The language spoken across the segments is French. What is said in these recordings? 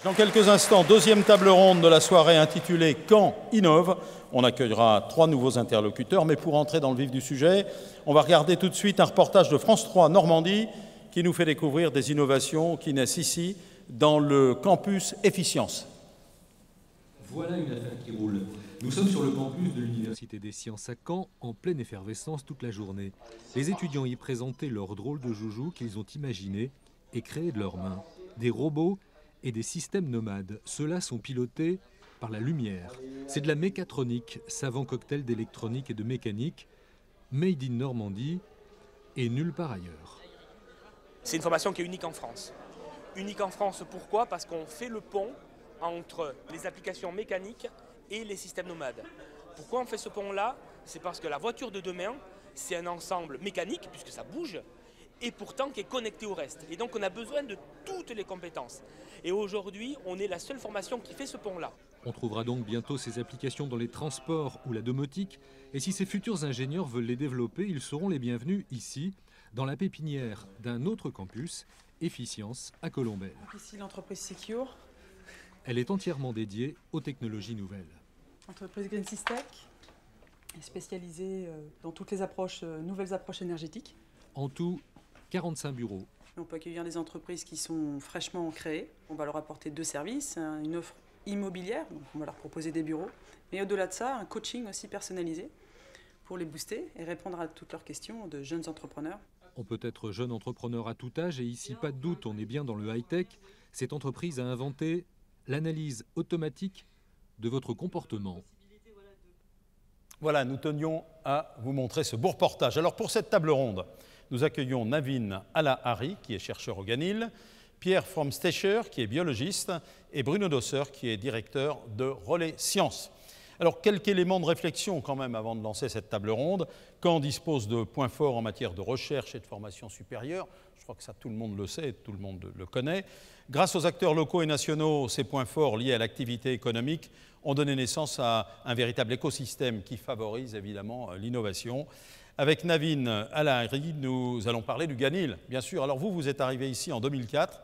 Dans quelques instants, deuxième table ronde de la soirée intitulée « Caen innove ». On accueillera 3 nouveaux interlocuteurs, mais pour entrer dans le vif du sujet, on va regarder tout de suite un reportage de France 3 Normandie qui nous fait découvrir des innovations qui naissent ici, dans le campus Efficience. Voilà une affaire qui roule. Nous sommes sur le campus de l'Université des Sciences à Caen, en pleine effervescence toute la journée. Les étudiants y présentaient leurs drôles de joujoux qu'ils ont imaginés et créés de leurs mains. Des robots et des systèmes nomades. Ceux-là sont pilotés par la lumière. C'est de la mécatronique, savant cocktail d'électronique et de mécanique, made in Normandie et nulle part ailleurs. C'est une formation qui est unique en France. Unique en France, pourquoi? Parce qu'on fait le pont entre les applications mécaniques et les systèmes nomades. Pourquoi on fait ce pont-là? C'est parce que la voiture de demain, c'est un ensemble mécanique, puisque ça bouge, et pourtant qui est connecté au reste. Et donc on a besoin de toutes les compétences. Et aujourd'hui, on est la seule formation qui fait ce pont-là. On trouvera donc bientôt ces applications dans les transports ou la domotique. Et si ces futurs ingénieurs veulent les développer, ils seront les bienvenus ici, dans la pépinière d'un autre campus, Efficience, à Colombelles. Ici, l'entreprise Secure. Elle est entièrement dédiée aux technologies nouvelles. L'entreprise Green System est spécialisée dans toutes les approches, nouvelles approches énergétiques. En tout, 45 bureaux. On peut accueillir des entreprises qui sont fraîchement créées. On va leur apporter 2 services, une offre immobilière, donc on va leur proposer des bureaux, mais au-delà de ça, un coaching aussi personnalisé pour les booster et répondre à toutes leurs questions de jeunes entrepreneurs. On peut être jeune entrepreneur à tout âge et ici, pas de doute, on est bien dans le high-tech. Cette entreprise a inventé l'analyse automatique de votre comportement. Voilà, nous tenions à vous montrer ce beau reportage. Alors pour cette table ronde, nous accueillons Navin Alahari, qui est chercheur au Ganil, Pierre Fromstecher, qui est biologiste, et Bruno Dosser, qui est directeur de Relais Sciences. Alors, quelques éléments de réflexion quand même avant de lancer cette table ronde. Caen dispose de points forts en matière de recherche et de formation supérieure. Je crois que ça, tout le monde le sait, tout le monde le connaît. Grâce aux acteurs locaux et nationaux, ces points forts liés à l'activité économique ont donné naissance à un véritable écosystème qui favorise évidemment l'innovation. Avec Navin Alahari, nous allons parler du Ganil, bien sûr. Alors vous êtes arrivé ici en 2004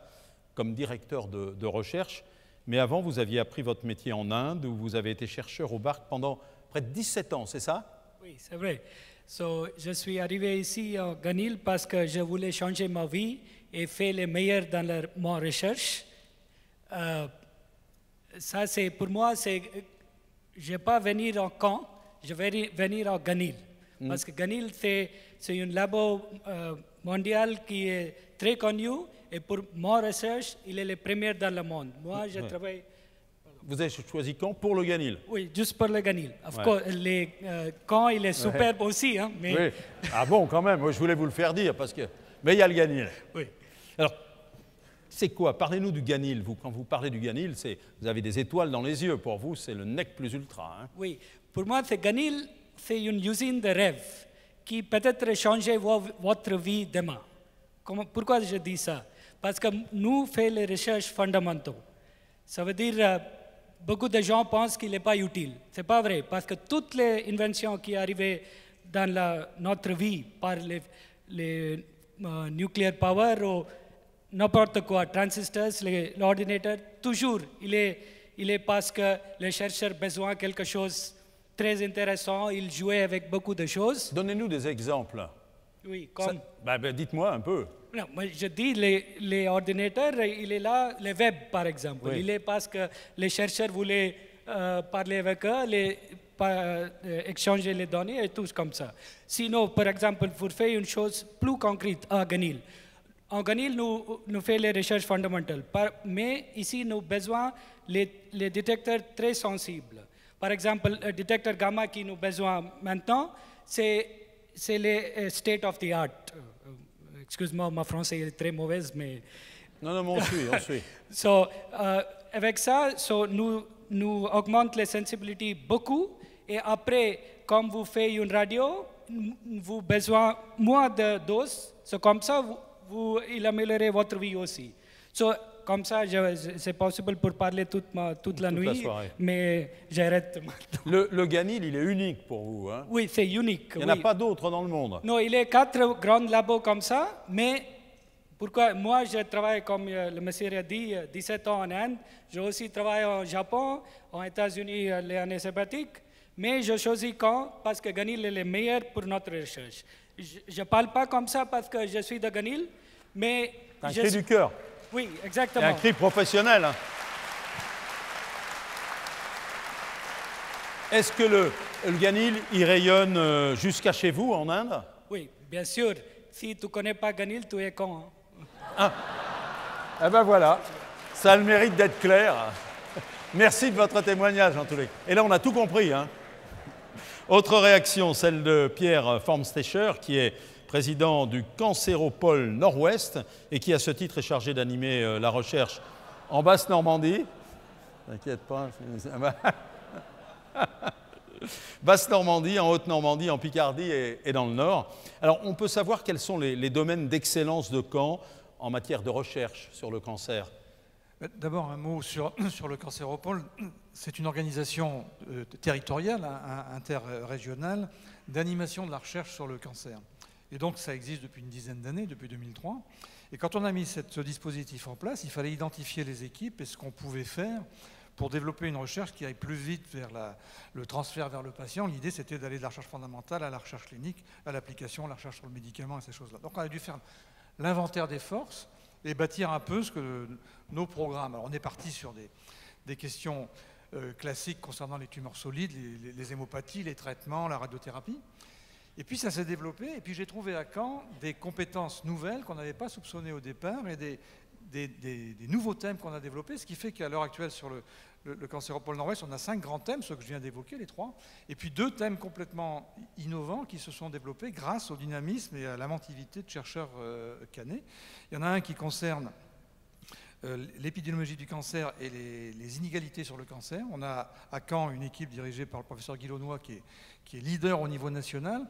comme directeur de recherche. Mais avant, vous aviez appris votre métier en Inde, où vous avez été chercheur au BARC pendant près de 17 ans, c'est ça? Oui, c'est vrai. Je suis arrivé ici au Ganil parce que je voulais changer ma vie et faire le meilleur dans ma recherche. Ça, c'est pour moi, je ne vais pas venir en Caen, je vais venir au Ganil. Parce que Ganil, c'est une labo mondiale qui est très connue. Et pour ma recherche, il est le premier dans le monde. Moi, je travaille... Vous avez choisi Caen pour le Ganil? Oui, juste pour le Ganil. Of course, Caen, il est superbe aussi. Hein, mais... Oui. Ah bon, quand même, moi, je voulais vous le faire dire, parce que... Mais il y a le Ganil. Oui. Alors, c'est quoi? Parlez-nous du Ganil. Quand vous parlez du Ganil, vous avez des étoiles dans les yeux. Pour vous, c'est le nec plus ultra. Hein? Oui. Pour moi, c'est Ganil, c'est une usine de rêve qui peut-être changer votre vie demain. Pourquoi je dis ça? Parce que nous faisons les recherches fondamentaux. Ça veut dire beaucoup de gens pensent qu'il n'est pas utile. Ce n'est pas vrai, parce que toutes les inventions qui arrivent dans notre vie, par les nuclear power ou n'importe quoi, transistors, l'ordinateur, toujours, il est parce que les chercheurs ont besoin de quelque chose de très intéressant, ils jouent avec beaucoup de choses. Donnez-nous des exemples. Oui, comme... dites-moi un peu. Non, moi je dis les ordinateurs, il est là, le web par exemple. Oui. Il est parce que les chercheurs voulaient parler avec eux, échanger les données et tout comme ça. Sinon, par exemple, pour faire une chose plus concrète à Ganil. En Ganil, nous faisons les recherches fondamentales. Mais ici, nous avons besoin les détecteurs très sensibles. Par exemple, le détecteur gamma qui nous avons besoin maintenant, c'est le state of the art. Excuse-moi, ma français est très mauvaise, mais... Non, on suit. Avec ça, nous augmentons la sensibilité beaucoup. Et après, comme vous faites une radio, vous avez besoin moins de doses. Comme ça, il améliorez votre vie aussi. Comme ça, c'est possible pour parler toute la nuit, mais j'arrête maintenant. Le Ganil, il est unique pour vous, hein? Oui, c'est unique. Il n'y en a pas d'autres dans le monde. Non, il y a 4 grands labos comme ça, mais Pourquoi moi, je travaille, comme le monsieur a dit, 17 ans en Inde. J'ai aussi travaillé au Japon, aux États-Unis, les années sabbatiques. Mais je choisis Caen parce que Ganil est le meilleur pour notre recherche. Je ne parle pas comme ça parce que je suis de Ganil, mais... C'est un cri du cœur. Oui, exactement. Et un cri professionnel. Hein. Est-ce que le Ganil, il rayonne jusqu'à chez vous, en Inde? Oui, bien sûr. Si tu ne connais pas Ganil, tu es con. Hein. Ah. Eh ben voilà, ça a le mérite d'être clair. Merci de votre témoignage, en tous les cas. Et là, on a tout compris. Hein. Autre réaction, celle de Pierre Formstecher, qui est président du Cancéropole Nord-Ouest et qui, à ce titre, est chargé d'animer la recherche en Basse-Normandie. T'inquiète pas. Basse-Normandie, en Haute-Normandie, en Picardie et dans le Nord. Alors, on peut savoir quels sont les domaines d'excellence de Caen en matière de recherche sur le cancer. D'abord, un mot sur le Cancéropole. C'est une organisation territoriale, interrégionale, d'animation de la recherche sur le cancer. Et donc, ça existe depuis une dizaine d'années, depuis 2003. Et quand on a mis ce dispositif en place, il fallait identifier les équipes et ce qu'on pouvait faire pour développer une recherche qui aille plus vite vers le transfert vers le patient. L'idée, c'était d'aller de la recherche fondamentale à la recherche clinique, à l'application, à la recherche sur le médicament et ces choses-là. Donc, on a dû faire l'inventaire des forces et bâtir un peu nos programmes. Alors, on est parti sur des questions classiques concernant les tumeurs solides, les hémopathies, les traitements, la radiothérapie. Et puis, ça s'est développé. Et puis, j'ai trouvé à Caen des compétences nouvelles qu'on n'avait pas soupçonnées au départ et des nouveaux thèmes qu'on a développés, ce qui fait qu'à l'heure actuelle, sur le Cancéropole Nord-Ouest, on a 5 grands thèmes, ceux que je viens d'évoquer, les 3, et puis 2 thèmes complètement innovants qui se sont développés grâce au dynamisme et à l'inventivité de chercheurs canés. Il y en a un qui concerne l'épidémiologie du cancer et les inégalités sur le cancer. On a à Caen une équipe dirigée par le professeur Guy Launois qui est leader au niveau national,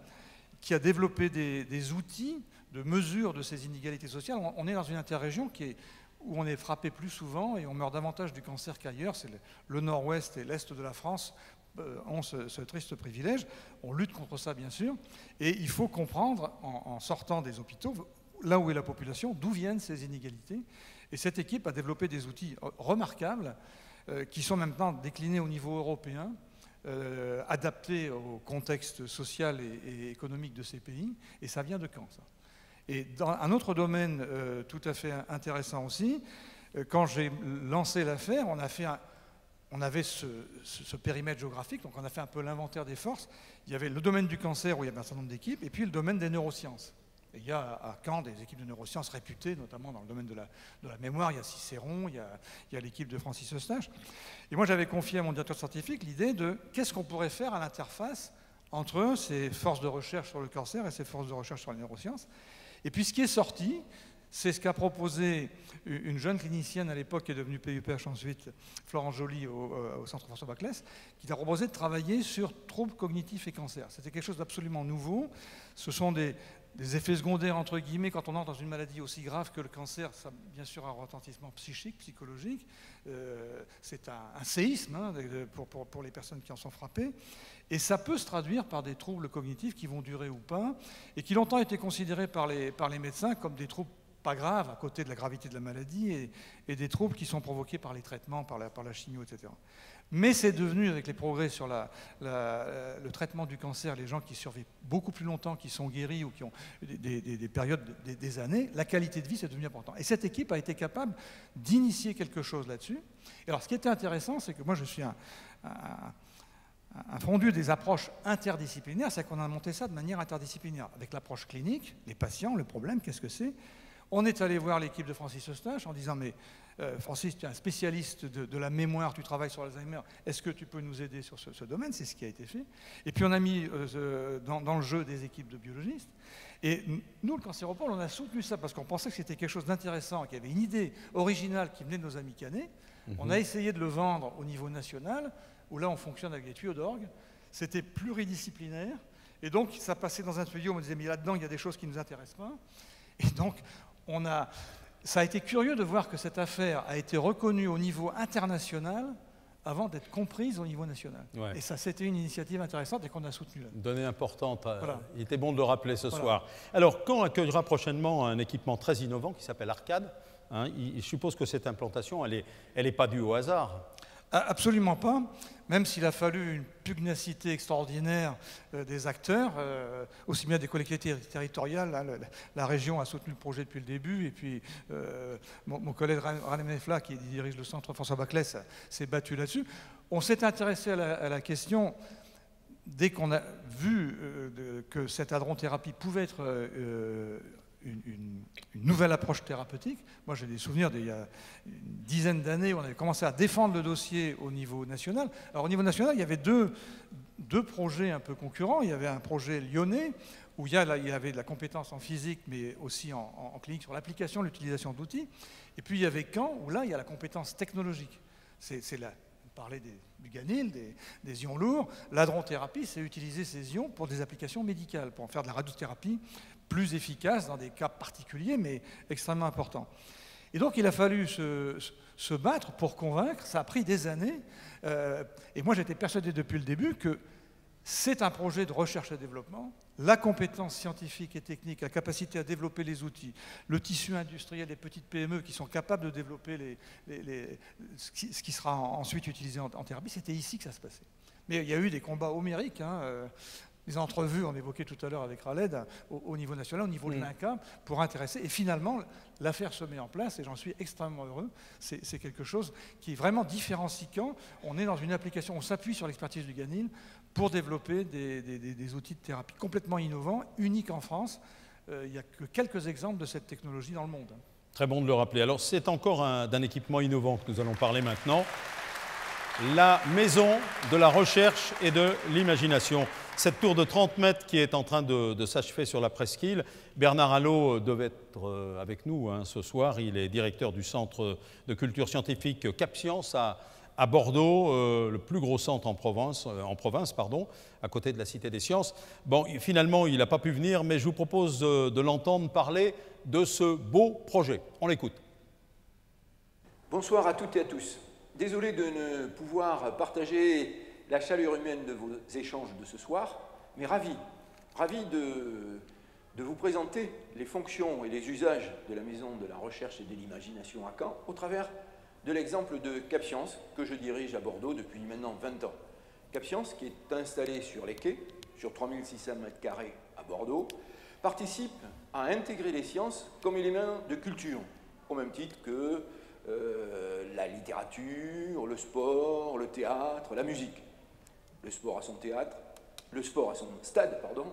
qui a développé des outils de mesure de ces inégalités sociales. On est dans une interrégion où on est frappé plus souvent et on meurt davantage du cancer qu'ailleurs. C'est le nord-ouest et l'est de la France ont ce triste privilège. On lutte contre ça, bien sûr. Et il faut comprendre, en sortant des hôpitaux, là où est la population, d'où viennent ces inégalités. Et cette équipe a développé des outils remarquables qui sont maintenant déclinés au niveau européen, adaptés au contexte social et économique de ces pays. Et ça vient de Caen, ça. Et dans un autre domaine tout à fait intéressant aussi, quand j'ai lancé l'affaire, on avait ce périmètre géographique, donc on a fait un peu l'inventaire des forces. Il y avait le domaine du cancer où il y avait un certain nombre d'équipes, et puis le domaine des neurosciences. Et il y a à Caen des équipes de neurosciences réputées, notamment dans le domaine de la mémoire. Il y a Cicéron, il y a l'équipe de Francis Eustache. Et moi, j'avais confié à mon directeur scientifique l'idée de qu'est-ce qu'on pourrait faire à l'interface entre ces forces de recherche sur le cancer et ces forces de recherche sur les neurosciences. Et puis ce qui est sorti, c'est ce qu'a proposé une jeune clinicienne à l'époque qui est devenue PUPH ensuite, Florence Joly au Centre François Baclès, qui a proposé de travailler sur troubles cognitifs et cancer. C'était quelque chose d'absolument nouveau. Ce sont des effets secondaires, entre guillemets, quand on entre dans une maladie aussi grave que le cancer, ça a bien sûr un retentissement psychique, psychologique. C'est un séisme hein, pour les personnes qui en sont frappées. Et ça peut se traduire par des troubles cognitifs qui vont durer ou pas, et qui longtemps étaient considérés par les médecins comme des troubles pas graves, à côté de la gravité de la maladie, et des troubles qui sont provoqués par les traitements, par la chimio, etc. Mais c'est devenu, avec les progrès sur le traitement du cancer, les gens qui survivent beaucoup plus longtemps, qui sont guéris ou qui ont des périodes, des années, la qualité de vie, c'est devenu important. Et cette équipe a été capable d'initier quelque chose là-dessus. Et alors, ce qui était intéressant, c'est que moi, je suis un fondu des approches interdisciplinaires, c'est qu'on a monté ça de manière interdisciplinaire. Avec l'approche clinique, les patients, le problème, qu'est-ce que c'est? On est allé voir l'équipe de Francis Eustache en disant « Mais Francis, tu es un spécialiste de la mémoire, tu travailles sur l'Alzheimer, est-ce que tu peux nous aider sur ce domaine ?» C'est ce qui a été fait. Et puis on a mis dans le jeu des équipes de biologistes. Et nous, le Cancéropole, on a soutenu ça parce qu'on pensait que c'était quelque chose d'intéressant, qu'il y avait une idée originale qui venait de nos amis canés. On a essayé de le vendre au niveau national, où là on fonctionne avec des tuyaux d'orgue. C'était pluridisciplinaire. Et donc ça passait dans un tuyau, on me disait « Mais là-dedans, il y a des choses qui ne nous intéressent pas. » Et donc, ça a été curieux de voir que cette affaire a été reconnue au niveau international avant d'être comprise au niveau national. Ouais. Et ça, c'était une initiative intéressante et qu'on a soutenue. Donnée importante. Voilà. Il était bon de le rappeler ce soir. Alors, quand accueillera prochainement un équipement très innovant qui s'appelle Arcade, hein, je suppose que cette implantation, elle est pas due au hasard. Absolument pas, même s'il a fallu une pugnacité extraordinaire des acteurs, aussi bien des collectivités territoriales. Hein, la région a soutenu le projet depuis le début, et puis mon collègue René Mefla, qui dirige le centre François Baclès, s'est battu là-dessus. On s'est intéressé à la question dès qu'on a vu que cette hadrothérapie pouvait être une nouvelle approche thérapeutique. Moi, j'ai des souvenirs d'il y a une dizaine d'années où on avait commencé à défendre le dossier au niveau national. Alors, au niveau national, il y avait deux projets un peu concurrents. Il y avait un projet lyonnais où il y avait de la compétence en physique, mais aussi en clinique sur l'application, l'utilisation d'outils. Et puis, il y avait Caen, où là, il y a la compétence technologique. C'est là. On parlait du ganil, des ions lourds. L'hadrothérapie, c'est utiliser ces ions pour des applications médicales, pour en faire de la radiothérapie plus efficace dans des cas particuliers, mais extrêmement importants. Et donc, il a fallu se battre pour convaincre. Ça a pris des années. Et moi, j'étais persuadé depuis le début que c'est un projet de recherche et développement. La compétence scientifique et technique, la capacité à développer les outils, le tissu industriel des petites PME qui sont capables de développer ce qui sera ensuite utilisé en thérapie, c'était ici que ça se passait. Mais il y a eu des combats homériques, hein, les entrevues, on évoquait tout à l'heure avec Khaled, au niveau national, au niveau de l'INCa, pour intéresser. Et finalement, l'affaire se met en place, et j'en suis extrêmement heureux. C'est quelque chose qui est vraiment différenciant. On est dans une application, on s'appuie sur l'expertise du Ganil pour développer des outils de thérapie complètement innovants, uniques en France. Il n'y a que quelques exemples de cette technologie dans le monde. Très bon de le rappeler. Alors, c'est encore d'un équipement innovant que nous allons parler maintenant. La maison de la recherche et de l'imagination. Cette tour de 30 mètres qui est en train de s'achever sur la presqu'île, Bernard Allot devait être avec nous ce soir. Il est directeur du Centre de culture scientifique CapScience à Bordeaux, le plus gros centre en province, à côté de la Cité des Sciences. Bon, finalement, il n'a pas pu venir, mais je vous propose de l'entendre parler de ce beau projet. On l'écoute. Bonsoir à toutes et à tous. Désolé de ne pouvoir partager la chaleur humaine de vos échanges de ce soir, mais ravi de vous présenter les fonctions et les usages de la Maison de la Recherche et de l'Imagination à Caen au travers de l'exemple de CapScience que je dirige à Bordeaux depuis maintenant 20 ans. CapScience, qui est installé sur les quais, sur 3600 m² à Bordeaux, participe à intégrer les sciences comme élément de culture, au même titre que la littérature, le sport, le théâtre, la musique. Le sport à son théâtre, le sport à son stade, pardon,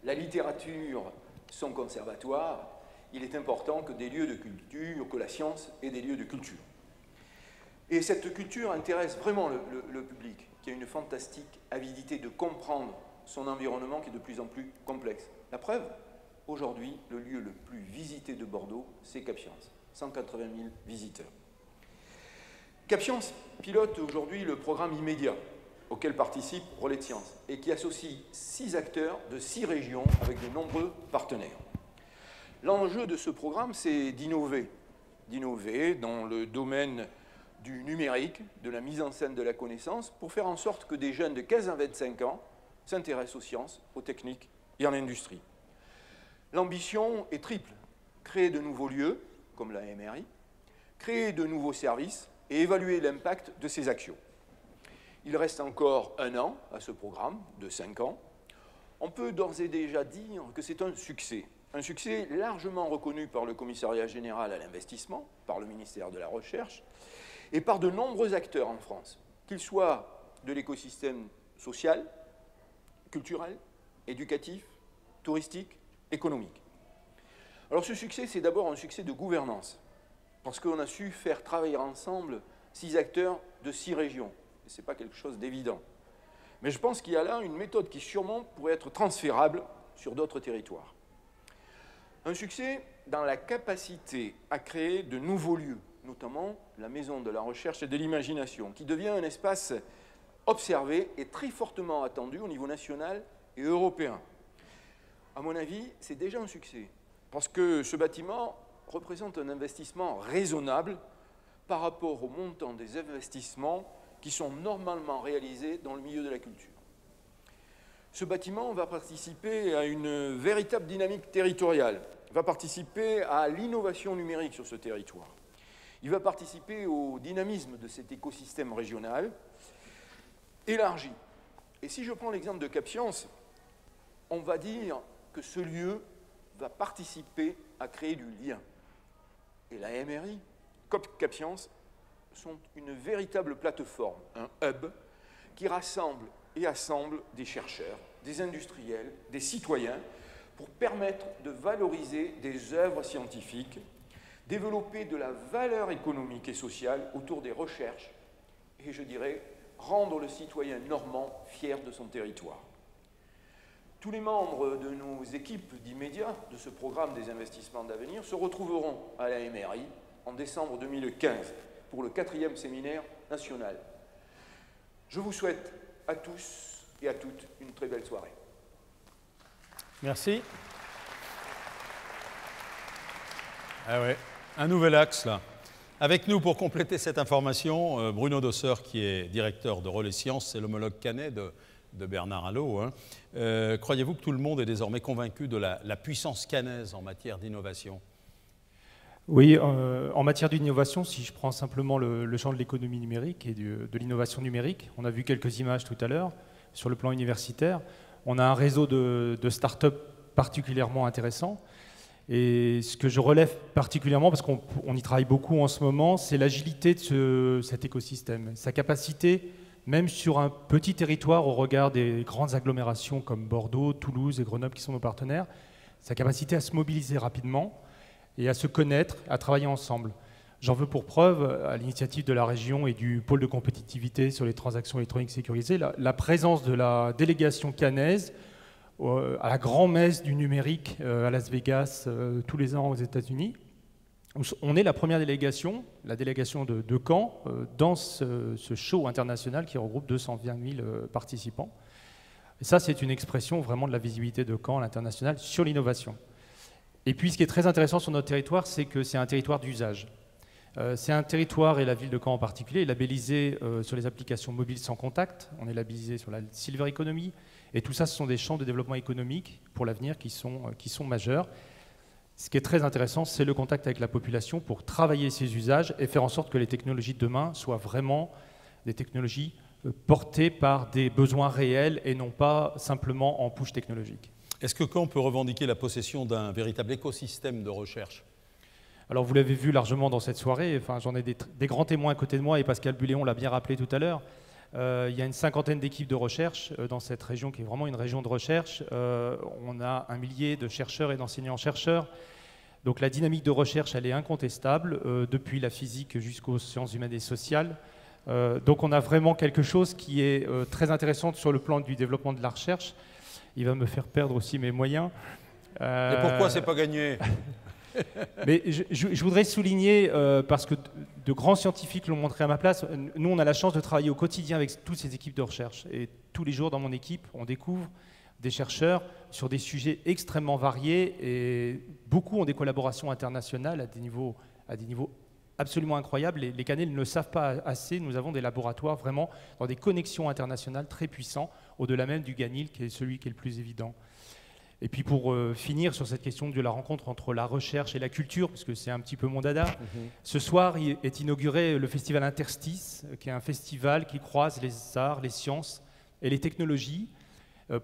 la littérature son conservatoire. Il est important que des lieux de culture, que la science ait des lieux de culture. Et cette culture intéresse vraiment le public, qui a une fantastique avidité de comprendre son environnement qui est de plus en plus complexe. La preuve, aujourd'hui, le lieu le plus visité de Bordeaux, c'est CapScience. 180 000 visiteurs. CapScience pilote aujourd'hui le programme immédiat auquel participe Relais de Sciences et qui associe 6 acteurs de 6 régions avec de nombreux partenaires. L'enjeu de ce programme, c'est d'innover dans le domaine du numérique, de la mise en scène de la connaissance, pour faire en sorte que des jeunes de 15 à 25 ans s'intéressent aux sciences, aux techniques et à l'industrie. L'ambition est triple. Créer de nouveaux lieux, comme la MRI, créer de nouveaux services et évaluer l'impact de ces actions. Il reste encore 1 an à ce programme de 5 ans. On peut d'ores et déjà dire que c'est un succès largement reconnu par le Commissariat général à l'investissement, par le ministère de la Recherche et par de nombreux acteurs en France, qu'ils soient de l'écosystème social, culturel, éducatif, touristique, économique. Alors ce succès, c'est d'abord un succès de gouvernance, parce qu'on a su faire travailler ensemble 6 acteurs de 6 régions. Ce n'est pas quelque chose d'évident. Mais je pense qu'il y a là une méthode qui sûrement pourrait être transférable sur d'autres territoires. Un succès dans la capacité à créer de nouveaux lieux, notamment la Maison de la Recherche et de l'Imagination, qui devient un espace observé et très fortement attendu au niveau national et européen. À mon avis, c'est déjà un succès, parce que ce bâtiment représente un investissement raisonnable par rapport au montant des investissements qui sont normalement réalisés dans le milieu de la culture. Ce bâtiment va participer à une véritable dynamique territoriale, va participer à l'innovation numérique sur ce territoire. Il va participer au dynamisme de cet écosystème régional élargi. Et si je prends l'exemple de CapScience, on va dire que ce lieu va participer à créer du lien. Et la MRI, comme CapScience, sont une véritable plateforme, un hub, qui rassemble et assemble des chercheurs, des industriels, des citoyens, pour permettre de valoriser des œuvres scientifiques, développer de la valeur économique et sociale autour des recherches, et je dirais, rendre le citoyen normand fier de son territoire. Tous les membres de nos équipes d'immédiat de ce programme des investissements d'avenir se retrouveront à la MRI en décembre 2015 pour le 4e séminaire national. Je vous souhaite à tous et à toutes une très belle soirée. Merci. Ah ouais, un nouvel axe là. Avec nous pour compléter cette information, Bruno Dosseur, qui est directeur de Relais Sciences, c'est l'homologue canet de Bernard Arnault. Croyez-vous que tout le monde est désormais convaincu de la puissance canaise en matière d'innovation? Oui, en matière d'innovation, si je prends simplement le champ de l'économie numérique et de l'innovation numérique, on a vu quelques images tout à l'heure sur le plan universitaire. On a un réseau de start-up particulièrement intéressant. Et ce que je relève particulièrement, parce qu'on y travaille beaucoup en ce moment, c'est l'agilité de cet écosystème, sa capacité, même sur un petit territoire au regard des grandes agglomérations comme Bordeaux, Toulouse et Grenoble qui sont nos partenaires, sa capacité à se mobiliser rapidement et à se connaître, à travailler ensemble. J'en veux pour preuve, à l'initiative de la région et du pôle de compétitivité sur les transactions électroniques sécurisées, la présence de la délégation canaise à la grand-messe du numérique à Las Vegas tous les ans aux États-Unis. On est la première délégation, la délégation de Caen, dans ce show international qui regroupe 220 000 participants. Et ça, c'est une expression vraiment de la visibilité de Caen à l'international sur l'innovation. Et puis, ce qui est très intéressant sur notre territoire, c'est que c'est un territoire d'usage. C'est un territoire, et la ville de Caen en particulier, est labellisé sur les applications mobiles sans contact. On est labellisé sur la Silver Economy. Et tout ça, ce sont des champs de développement économique pour l'avenir qui sont majeurs. Ce qui est très intéressant, c'est le contact avec la population pour travailler ces usages et faire en sorte que les technologies de demain soient vraiment des technologies portées par des besoins réels et non pas simplement en push technologique. Est-ce que Caen peut revendiquer la possession d'un véritable écosystème de recherche? Alors vous l'avez vu largement dans cette soirée, enfin, j'en ai des grands témoins à côté de moi et Pascal Buléon l'a bien rappelé tout à l'heure. Il y a une cinquantaine d'équipes de recherche dans cette région qui est vraiment une région de recherche. On a 1 millier de chercheurs et d'enseignants-chercheurs. Donc la dynamique de recherche, elle est incontestable, depuis la physique jusqu'aux sciences humaines et sociales. Donc on a vraiment quelque chose qui est très intéressant sur le plan du développement de la recherche. Il va me faire perdre aussi mes moyens. Et pourquoi c'est pas gagné? Mais je voudrais souligner, parce que de grands scientifiques l'ont montré à ma place, nous on a la chance de travailler au quotidien avec toutes ces équipes de recherche. Et tous les jours dans mon équipe, on découvre des chercheurs sur des sujets extrêmement variés et beaucoup ont des collaborations internationales à des niveaux absolument incroyables. Les Canets ne le savent pas assez, nous avons des laboratoires vraiment dans des connexions internationales très puissants, au-delà même du Ganil qui est celui qui est le plus évident. Et puis pour finir sur cette question de la rencontre entre la recherche et la culture, parce que c'est un petit peu mon dada, ce soir est inauguré le festival Interstice, qui est un festival qui croise les arts, les sciences et les technologies.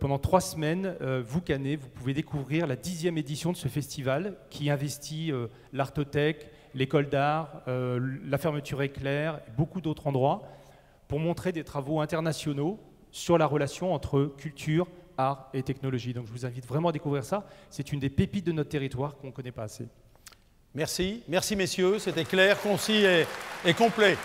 Pendant 3 semaines, vous Canets, vous pouvez découvrir la 10e édition de ce festival qui investit l'Artothèque, l'école d'art, la fermeture éclair et beaucoup d'autres endroits pour montrer des travaux internationaux sur la relation entre culture, art et technologie. Donc je vous invite vraiment à découvrir ça. C'est une des pépites de notre territoire qu'on ne connaît pas assez. Merci. Merci messieurs, c'était clair, concis et complet.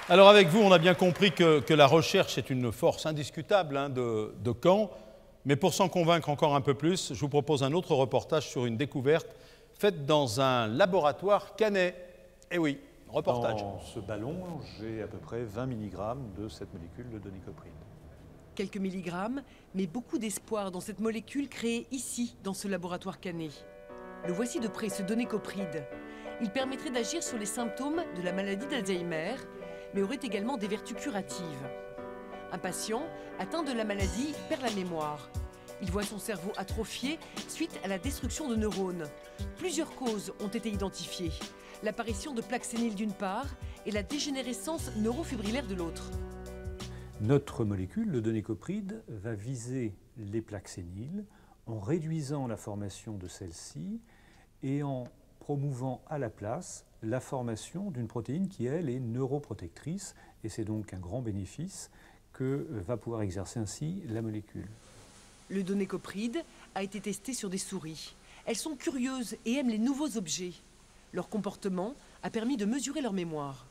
Alors avec vous, on a bien compris que la recherche est une force indiscutable de Caen. Mais pour s'en convaincre encore un peu plus, je vous propose un autre reportage sur une découverte faite dans un laboratoire canet. Eh oui, reportage. Dans ce ballon, j'ai à peu près 20 mg de cette molécule de donicopride. Quelques milligrammes, mais beaucoup d'espoir dans cette molécule créée ici, dans ce laboratoire canet. Le voici de près, ce donicopride. Il permettrait d'agir sur les symptômes de la maladie d'Alzheimer, mais aurait également des vertus curatives. Un patient atteint de la maladie perd la mémoire. Il voit son cerveau atrophié suite à la destruction de neurones. Plusieurs causes ont été identifiées. L'apparition de plaques séniles d'une part et la dégénérescence neurofibrillaire de l'autre. Notre molécule, le donécopride, va viser les plaques séniles en réduisant la formation de celles-ci et en promouvant à la place la formation d'une protéine qui, elle, est neuroprotectrice, et c'est donc un grand bénéfice que va pouvoir exercer ainsi la molécule. Le donécopride a été testé sur des souris. Elles sont curieuses et aiment les nouveaux objets. Leur comportement a permis de mesurer leur mémoire.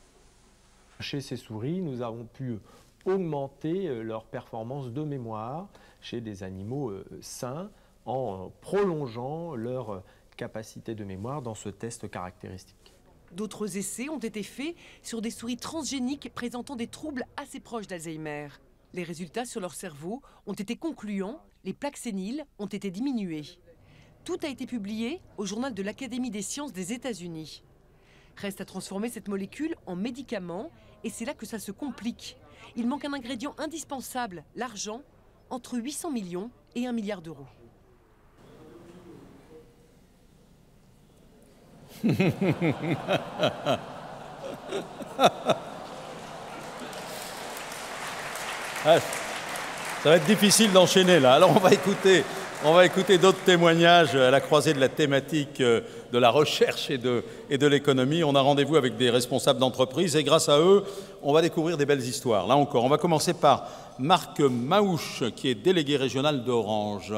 Chez ces souris, nous avons pu augmenter leur performance de mémoire chez des animaux sains en prolongeant leur capacité de mémoire dans ce test caractéristique. D'autres essais ont été faits sur des souris transgéniques présentant des troubles assez proches d'Alzheimer. Les résultats sur leur cerveau ont été concluants, les plaques séniles ont été diminuées. Tout a été publié au journal de l'Académie des sciences des États-Unis. Reste à transformer cette molécule en médicament et c'est là que ça se complique. Il manque un ingrédient indispensable, l'argent, entre 800 millions et 1 milliard d'euros. Ça va être difficile d'enchaîner là. Alors on va écouter d'autres témoignages à la croisée de la thématique de la recherche et de l'économie. On a rendez-vous avec des responsables d'entreprise et grâce à eux, on va découvrir des belles histoires. Là encore, on va commencer par Marc Maouche, qui est délégué régional d'Orange.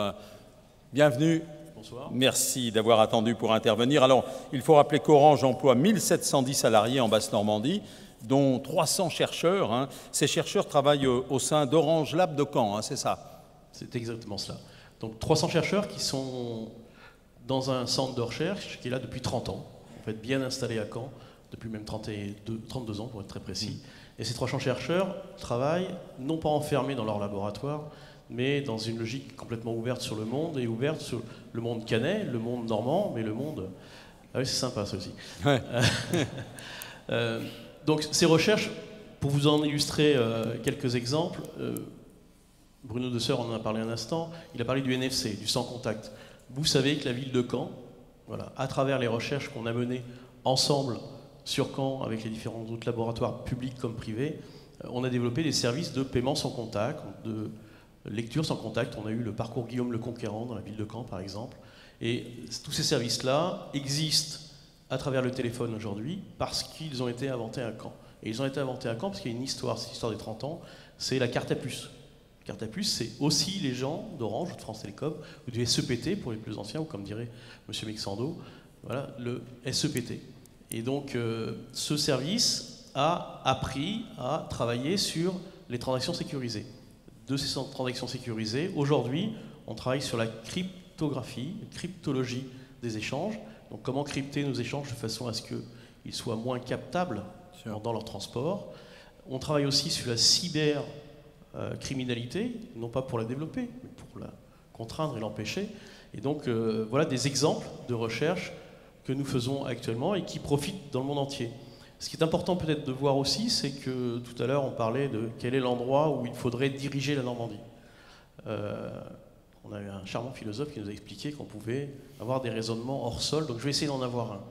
Bienvenue. Bonsoir. Merci d'avoir attendu pour intervenir. Alors, il faut rappeler qu'Orange emploie 1710 salariés en Basse-Normandie, dont 300 chercheurs. Ces chercheurs travaillent au sein d'Orange Lab de Caen, c'est ça? C'est exactement cela. Donc 300 chercheurs qui sont dans un centre de recherche qui est là depuis 30 ans, en fait bien installé à Caen, depuis même 32 ans pour être très précis. Et ces 300 chercheurs travaillent non pas enfermés dans leur laboratoire, mais dans une logique complètement ouverte sur le monde et ouverte sur le monde canet, le monde normand, mais le monde... Ah oui, c'est sympa ça aussi. Ouais. Donc ces recherches, pour vous en illustrer quelques exemples, Bruno Desseur en a parlé un instant, il a parlé du NFC, du sans contact. Vous savez que la ville de Caen, voilà, à travers les recherches qu'on a menées ensemble sur Caen avec les différents autres laboratoires publics comme privés, on a développé des services de paiement sans contact, de lecture sans contact. On a eu le parcours Guillaume le Conquérant dans la ville de Caen par exemple. Et tous ces services-là existent à travers le téléphone aujourd'hui parce qu'ils ont été inventés à Caen. Et ils ont été inventés à Caen parce qu'il y a une histoire, c'est l'histoire des 30 ans, c'est la carte à puce. La carte à puce, c'est aussi les gens d'Orange ou de France Télécom, ou du SEPT pour les plus anciens, ou comme dirait M. Mixando, voilà, le SEPT. Et donc ce service a appris à travailler sur les transactions sécurisées. De ces transactions sécurisées, aujourd'hui, on travaille sur la cryptographie, cryptologie des échanges. Donc comment crypter nos échanges de façon à ce qu'ils soient moins captables dans leur transport. On travaille aussi sur la cybercriminalité, non pas pour la développer, mais pour la contraindre et l'empêcher. Et donc voilà des exemples de recherche que nous faisons actuellement et qui profitent dans le monde entier. Ce qui est important peut-être de voir aussi, c'est que tout à l'heure on parlait de quel est l'endroit où il faudrait diriger la Normandie. On a eu un charmant philosophe qui nous a expliqué qu'on pouvait avoir des raisonnements hors sol, donc je vais essayer d'en avoir un.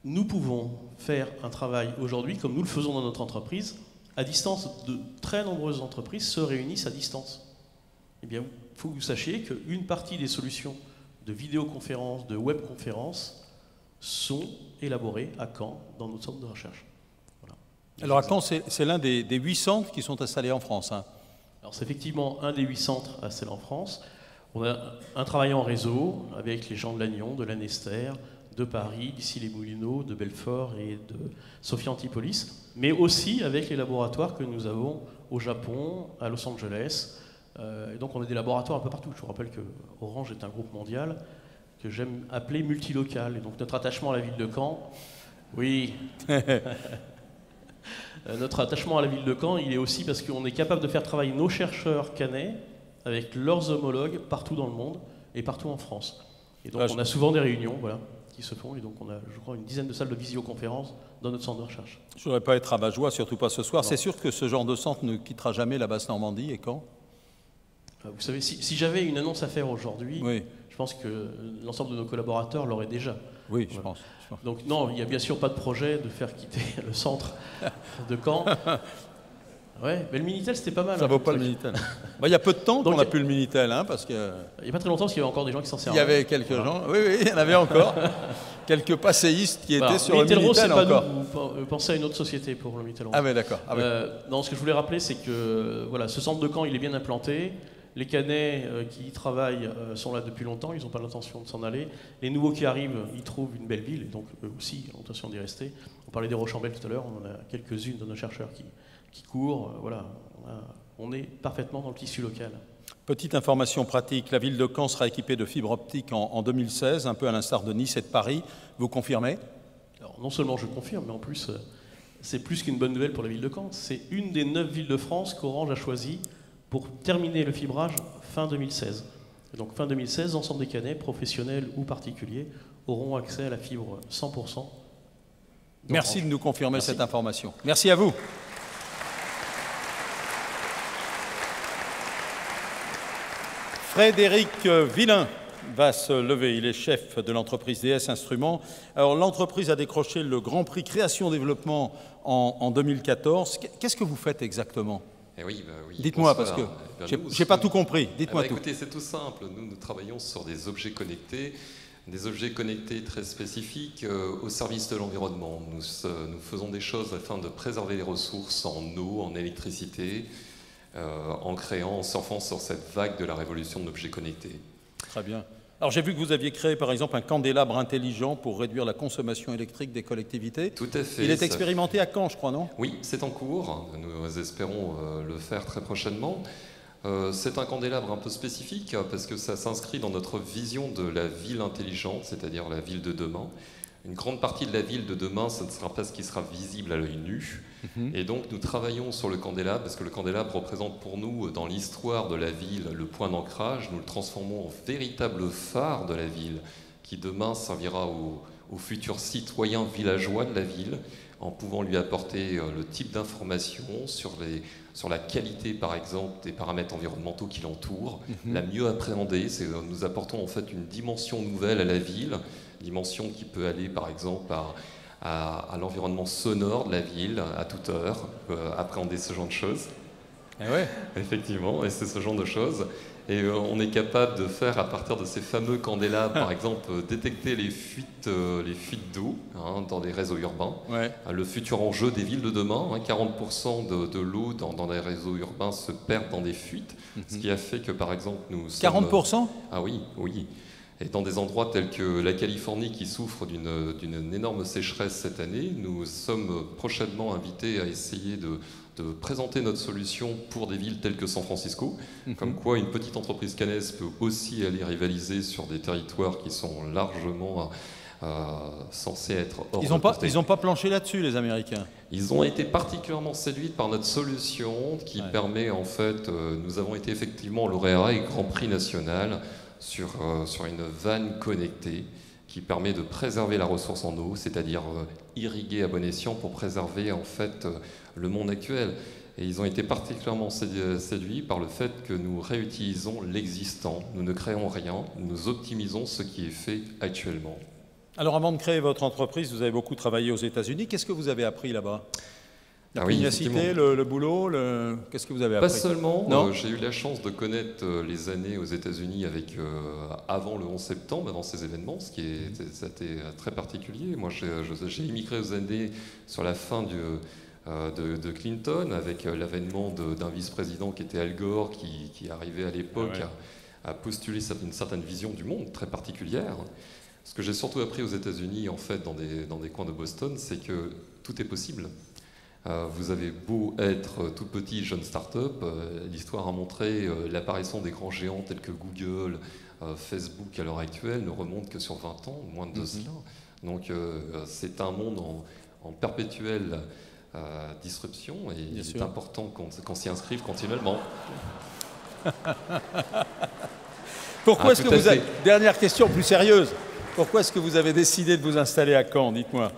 Nous pouvons faire un travail aujourd'hui, comme nous le faisons dans notre entreprise, à distance. De très nombreuses entreprises se réunissent à distance. Eh bien, il faut que vous sachiez qu'une partie des solutions de vidéoconférence, de webconférence, sont élaborées à Caen, dans notre centre de recherche. Voilà. Alors à Caen, c'est l'un des 8 centres qui sont installés en France. Alors c'est effectivement un des 8 centres installés en France. On a un travail en réseau avec les gens de Lannion, de Lanester, de Paris, d'Issy-les-Moulineaux, de Belfort et de Sophia Antipolis, mais aussi avec les laboratoires que nous avons au Japon, à Los Angeles. Et donc on a des laboratoires un peu partout. Je vous rappelle que Orange est un groupe mondial que j'aime appeler multilocal. Et donc notre attachement à la ville de Caen, oui, notre attachement à la ville de Caen, il est aussi parce qu'on est capable de faire travailler nos chercheurs canais avec leurs homologues partout dans le monde et partout en France. Et donc on a souvent des réunions, voilà, qui se font. Et donc on a, je crois, une dizaine de salles de visioconférence dans notre centre de recherche. Je ne voudrais pas être rabat-joie, surtout pas ce soir. Non. C'est sûr que ce genre de centre ne quittera jamais la Basse-Normandie. Et quand? Vous savez, si j'avais une annonce à faire aujourd'hui, oui. Je pense que l'ensemble de nos collaborateurs l'auraient déjà. Oui, je pense. Donc non, il n'y a bien sûr pas de projet de faire quitter le centre de Caen. Ouais, mais le Minitel, c'était pas mal. Ça ne vaut pas le Minitel. Il y a peu de temps qu'on n'a plus le Minitel, hein, parce que... Il n'y a pas très longtemps, parce qu'il y avait encore des gens qui s'en servaient. Il y avait quelques gens, oui, il y en avait encore. Quelques passéistes qui étaient sur le Minitel Rose, c'est encore. Pas nous, vous pensez à une autre société pour le Minitel Rose. Ah oui, d'accord. Ah, oui. Non, ce que je voulais rappeler, c'est que voilà, ce centre de Caen, il est bien implanté. Les Canets qui y travaillent sont là depuis longtemps, ils n'ont pas l'intention de s'en aller. Les nouveaux qui arrivent, ils trouvent une belle ville, et donc eux aussi ont l'intention d'y rester. On parlait des Rochambelles tout à l'heure, on en a quelques-unes de nos chercheurs qui courent. Voilà, on est parfaitement dans le tissu local. Petite information pratique, la ville de Caen sera équipée de fibres optiques en 2016, un peu à l'instar de Nice et de Paris. Vous confirmez? Alors, non seulement je confirme, mais en plus, c'est plus qu'une bonne nouvelle pour la ville de Caen. C'est une des 9 villes de France qu'Orange a choisi pour terminer le fibrage fin 2016. Et donc fin 2016, l'ensemble des Canets, professionnels ou particuliers, auront accès à la fibre 100%. Merci de nous confirmer cette information. Merci à vous. Frédéric Villain va se lever. Il est chef de l'entreprise DS Instruments. Alors, l'entreprise a décroché le Grand Prix Création-Développement en 2014. Qu'est-ce que vous faites exactement? Oui, dites-moi, parce que je n'ai pas tout compris. Dites-moi tout. Écoutez, c'est tout simple. Nous travaillons sur des objets connectés très spécifiques au service de l'environnement. Nous faisons des choses afin de préserver les ressources en eau, en électricité, en surfant sur cette vague de la révolution de l'objet connecté. Très bien. Alors j'ai vu que vous aviez créé par exemple un candélabre intelligent pour réduire la consommation électrique des collectivités. Tout à fait. Il est expérimenté à Caen, je crois, non? Oui, c'est en cours. Nous espérons le faire très prochainement. C'est un candélabre un peu spécifique parce que ça s'inscrit dans notre vision de la ville intelligente, c'est-à-dire la ville de demain. Une grande partie de la ville de demain, ce ne sera pas ce qui sera visible à l'œil nu. Et donc nous travaillons sur le candélabre, parce que le candélabre représente pour nous, dans l'histoire de la ville, le point d'ancrage. Nous le transformons en véritable phare de la ville, qui demain servira aux futurs citoyens villageois de la ville, en pouvant lui apporter le type d'informations sur la qualité, par exemple, des paramètres environnementaux qui l'entourent, la mieux appréhender. Nous apportons en fait une dimension nouvelle à la ville, dimension qui peut aller, par exemple, à l'environnement sonore de la ville, à toute heure, appréhender ce genre de choses. Et ouais. Effectivement, et c'est ce genre de choses. Et on est capable de faire, à partir de ces fameux candélabres, par exemple, détecter les fuites d'eau dans les réseaux urbains. Ouais. Le futur enjeu des villes de demain, 40% de l'eau dans les réseaux urbains se perd dans des fuites, ce qui a fait que, par exemple, nous sommes... 40% ? Ah oui, oui. Et dans des endroits tels que la Californie qui souffre d'une énorme sécheresse cette année, nous sommes prochainement invités à essayer de présenter notre solution pour des villes telles que San Francisco, comme quoi une petite entreprise cannaise peut aussi aller rivaliser sur des territoires qui sont largement censés être hors de portée. Ils n'ont pas planché là-dessus, les Américains. Ils ont été particulièrement séduits par notre solution qui permet, en fait, nous avons été effectivement lauréats et Grand Prix national sur une vanne connectée qui permet de préserver la ressource en eau, c'est-à-dire irriguer à bon escient pour préserver en fait le monde actuel. Et ils ont été particulièrement séduits par le fait que nous réutilisons l'existant. Nous ne créons rien, nous optimisons ce qui est fait actuellement. Alors avant de créer votre entreprise, vous avez beaucoup travaillé aux États-Unis. Qu'est-ce que vous avez appris là-bas ? La pugnacité, le boulot, qu'est-ce que vous avez appris? Pas seulement, j'ai eu la chance de connaître les années aux États-Unis avant le 11 septembre, avant ces événements, ce qui était très particulier. Moi, j'ai immigré aux années sur la fin de Clinton, avec l'avènement d'un vice-président qui était Al Gore, qui arrivait à l'époque à postuler une certaine vision du monde très particulière. Ce que j'ai surtout appris aux États-Unis, en fait, dans des coins de Boston, c'est que tout est possible. Vous avez beau être tout petit, jeune start-up, l'histoire a montré l'apparition des grands géants tels que Google, Facebook à l'heure actuelle ne remonte que sur 20 ans, moins de cela. Donc c'est un monde en perpétuelle disruption et il est important qu'on s'y inscrive continuellement. Pourquoi est-ce que vous avez... Dernière question plus sérieuse. Pourquoi est-ce que vous avez décidé de vous installer à Caen? Dites-moi.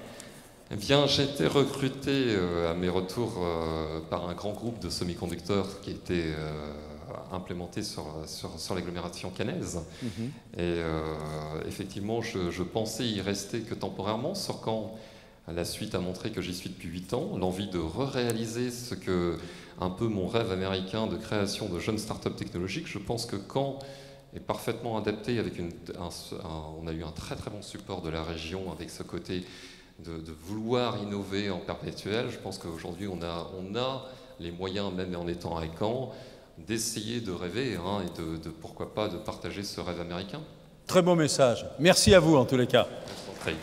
Eh bien, j'ai été recruté à mes retours par un grand groupe de semi-conducteurs qui était implémenté sur l'agglomération caennaise. Et effectivement, je pensais y rester que temporairement, sur Caen. La suite a montré que j'y suis depuis 8 ans. L'envie de réaliser ce que, un peu mon rêve américain de création de jeunes startups technologiques, je pense que Caen est parfaitement adapté avec on a eu un très très bon support de la région avec ce côté de vouloir innover en perpétuel. Je pense qu'aujourd'hui on a les moyens, même en étant à Caen, d'essayer de rêver et de pourquoi pas de partager ce rêve américain. Très beau message. Merci à vous en tous les cas. Je vous en prie.